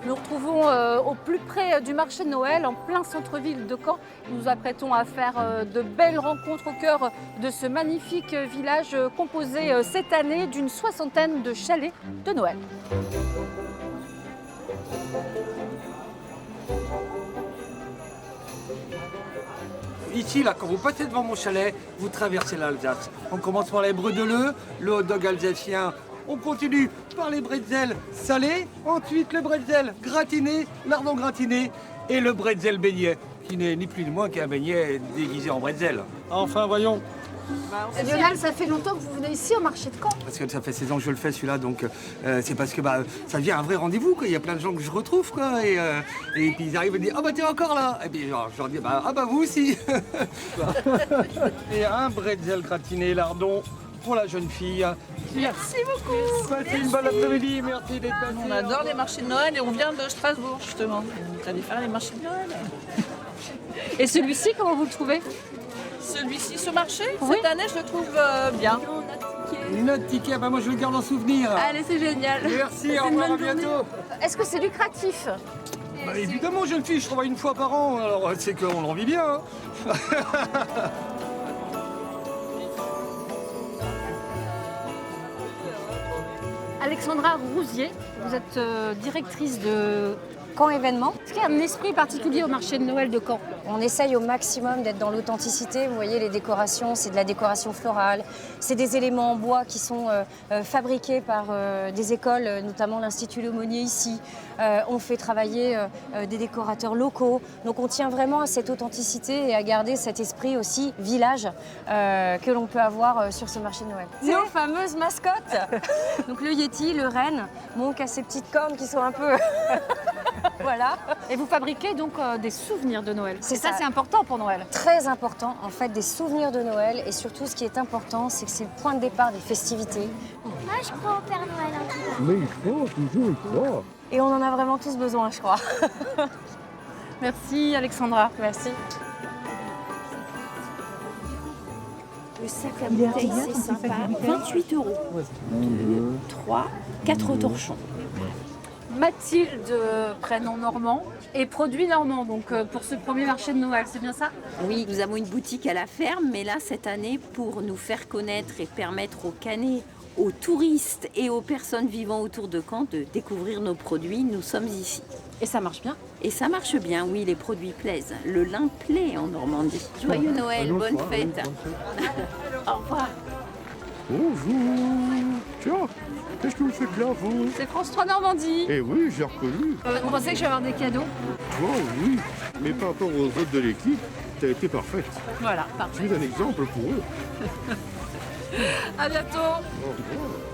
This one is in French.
Nous nous retrouvons au plus près du marché de Noël, en plein centre-ville de Caen. Nous nous apprêtons à faire de belles rencontres au cœur de ce magnifique village composé cette année d'une soixantaine de chalets de Noël. Ici, là, quand vous passez devant mon chalet, vous traversez l'Alsace. On commence par les bredelleux, le hot dog alsacien. On continue par les bretzels salés, ensuite le bretzel gratiné, lardon gratiné et le bretzel beignet, qui n'est ni plus ni moins qu'un beignet déguisé en bretzel. Enfin, voyons. Lionel, ça fait longtemps que vous venez ici au marché de Caen. Parce que ça fait 16 ans que je le fais celui-là, donc c'est parce que ça devient un vrai rendez-vous, quoi. Il y a plein de gens que je retrouve, quoi, et puis ils arrivent et disent « Ah bah t'es encore là !» Et puis genre, je leur dis « Ah bah vous aussi !» Et un bretzel gratiné lardon pour la jeune fille. Merci beaucoup. Passez une bonne après-midi, merci d'être passé. On adore les marchés de Noël et on vient de Strasbourg justement. On est allé faire les marchés de Noël. Et celui-ci, comment vous le trouvez? Celui-ci, ce marché, Oui. cette année, je le trouve bien. Notre ticket, bah moi je le garde en souvenir. Allez, c'est génial. Merci, au revoir, à bientôt. Est-ce que c'est lucratif? Bah, évidemment, jeune fille, je travaille une fois par an, alors c'est qu'on en vit bien. Hein. Alexandra Rousier, vous êtes directrice de Caen Événements. Est-ce qu'il y a un esprit particulier au marché de Noël de Caen? On essaye au maximum d'être dans l'authenticité. Vous voyez, les décorations, c'est de la décoration florale. C'est des éléments en bois qui sont fabriqués par des écoles, notamment l'Institut Lemonnier ici. On fait travailler des décorateurs locaux. Donc on tient vraiment à cette authenticité et à garder cet esprit aussi village que l'on peut avoir sur ce marché de Noël. Nos fameuses mascottes. Donc le Yeti, le renne, bon, qui a ses petites cornes qui sont un peu... Voilà. Et vous fabriquez donc des souvenirs de Noël. C'est Et ça, ça. c'est important pour Noël. Très important, en fait, des souvenirs de Noël. Et surtout, ce qui est important, c'est que c'est le point de départ des festivités. Moi, je crois au Père Noël en tout cas. Mais il faut, toujours il faut. Et on en a vraiment tous besoin, je crois. Merci Alexandra. Merci. Le sac à bouteille, c'est sympa. 28 €. 4 torchons. Mathilde, prénom normand, et produit normand, donc pour ce premier marché de Noël, c'est bien ça? Oui, nous avons une boutique à la ferme, mais là, cette année, pour nous faire connaître et permettre aux Canets, aux touristes et aux personnes vivant autour de Caen de découvrir nos produits, nous sommes ici. Et ça marche bien? Et ça marche bien, oui, les produits plaisent. Le lin plaît en Normandie. Joyeux Noël, bonne fête. Au revoir. Bonjour. Tiens, qu'est-ce que vous faites là, vous? C'est France 3 Normandie. Eh oui, j'ai reconnu. Vous pensez que je vais avoir des cadeaux? Toi, oui. Mais par rapport aux autres de l'équipe, t'as été parfaite. Voilà, Tu parfait. es un exemple pour eux. À bientôt. Au revoir.